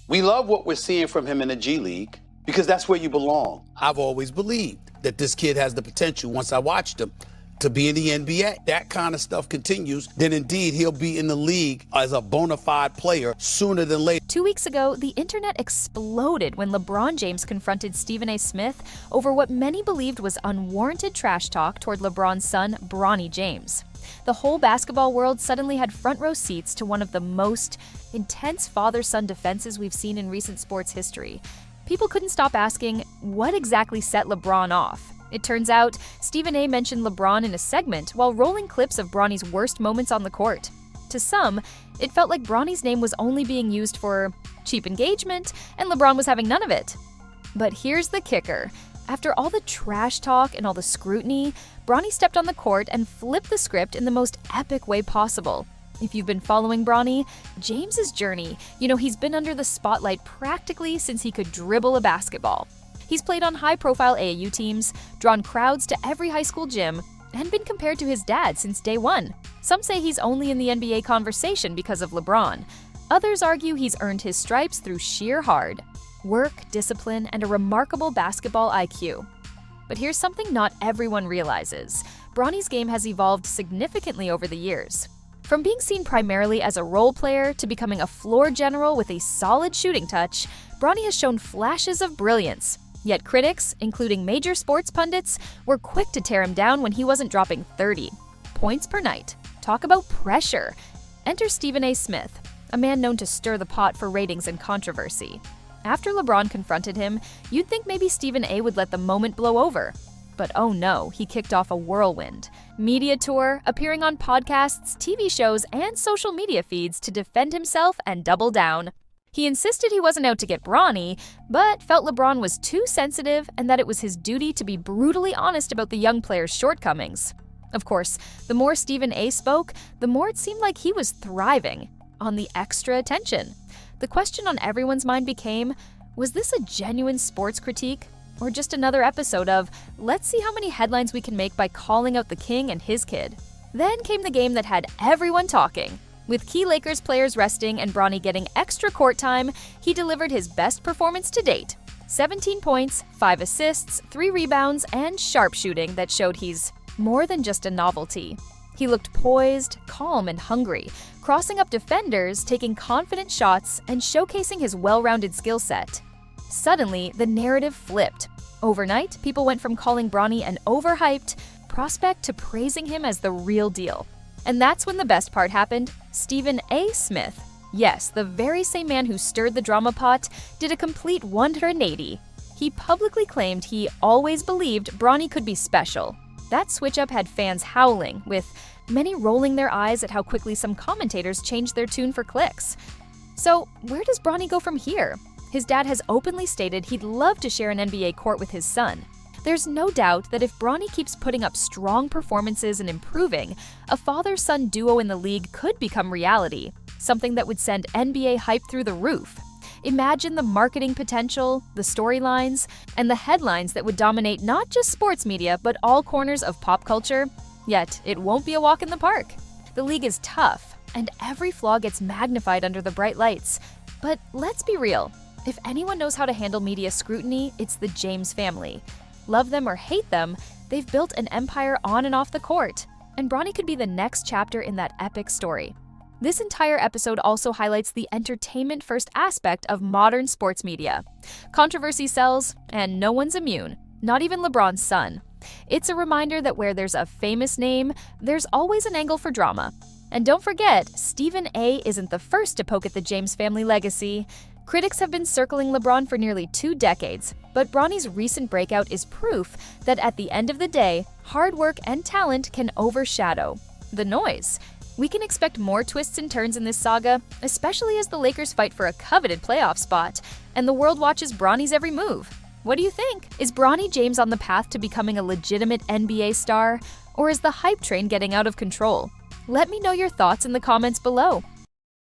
We love what we're seeing from him in the G League because that's where you belong. I've always believed that this kid has the potential, once I watched him, to be in the NBA. That kind of stuff continues, then indeed he'll be in the league as a bona fide player sooner than later. 2 weeks ago, the internet exploded when LeBron James confronted Stephen A. Smith over what many believed was unwarranted trash talk toward LeBron's son, Bronny James. The whole basketball world suddenly had front row seats to one of the most intense father-son defenses we've seen in recent sports history. People couldn't stop asking, what exactly set LeBron off? It turns out, Stephen A. mentioned LeBron in a segment while rolling clips of Bronny's worst moments on the court. To some, it felt like Bronny's name was only being used for cheap engagement, and LeBron was having none of it. But here's the kicker. After all the trash talk and all the scrutiny, Bronny stepped on the court and flipped the script in the most epic way possible. If you've been following Bronny, James's journey, he's been under the spotlight practically since he could dribble a basketball. He's played on high-profile AAU teams, drawn crowds to every high school gym, and been compared to his dad since day one. Some say he's only in the NBA conversation because of LeBron. Others argue he's earned his stripes through sheer hard work, discipline, and a remarkable basketball IQ. But here's something not everyone realizes. Bronny's game has evolved significantly over the years. From being seen primarily as a role player to becoming a floor general with a solid shooting touch, Bronny has shown flashes of brilliance. Yet critics, including major sports pundits, were quick to tear him down when he wasn't dropping 30 points per night. Talk about pressure. Enter Stephen A. Smith, a man known to stir the pot for ratings and controversy. After LeBron confronted him, you'd think maybe Stephen A. would let the moment blow over. But oh no, he kicked off a whirlwind. Media tour, appearing on podcasts, TV shows, and social media feeds to defend himself and double down. He insisted he wasn't out to get Bronny, but felt LeBron was too sensitive and that it was his duty to be brutally honest about the young player's shortcomings. Of course, the more Stephen A. spoke, the more it seemed like he was thriving on the extra attention. The question on everyone's mind became, was this a genuine sports critique? Or just another episode of, let's see how many headlines we can make by calling out the king and his kid? Then came the game that had everyone talking. With key Lakers players resting and Bronny getting extra court time, he delivered his best performance to date. 17 points, 5 assists, 3 rebounds, and sharpshooting that showed he's more than just a novelty. He looked poised, calm, and hungry, crossing up defenders, taking confident shots, and showcasing his well-rounded skill set. Suddenly, the narrative flipped. Overnight, people went from calling Bronny an overhyped prospect to praising him as the real deal. And that's when the best part happened. Stephen A. Smith, yes, the very same man who stirred the drama pot, did a complete 180. He publicly claimed he always believed Bronny could be special. That switch-up had fans howling, with many rolling their eyes at how quickly some commentators changed their tune for clicks. So, where does Bronny go from here? His dad has openly stated he'd love to share an NBA court with his son. There's no doubt that if Bronny keeps putting up strong performances and improving, a father-son duo in the league could become reality, something that would send NBA hype through the roof. Imagine the marketing potential, the storylines, and the headlines that would dominate not just sports media, but all corners of pop culture. Yet, it won't be a walk in the park. The league is tough, and every flaw gets magnified under the bright lights. But let's be real. If anyone knows how to handle media scrutiny, it's the James family. Love them or hate them, they've built an empire on and off the court. And Bronny could be the next chapter in that epic story. This entire episode also highlights the entertainment-first aspect of modern sports media. Controversy sells, and no one's immune, not even LeBron's son. It's a reminder that where there's a famous name, there's always an angle for drama. And don't forget, Stephen A. isn't the first to poke at the James family legacy. Critics have been circling LeBron for nearly 2 decades, but Bronny's recent breakout is proof that at the end of the day, hard work and talent can overshadow the noise. We can expect more twists and turns in this saga, especially as the Lakers fight for a coveted playoff spot, and the world watches Bronny's every move. What do you think? Is Bronny James on the path to becoming a legitimate NBA star, or is the hype train getting out of control? Let me know your thoughts in the comments below.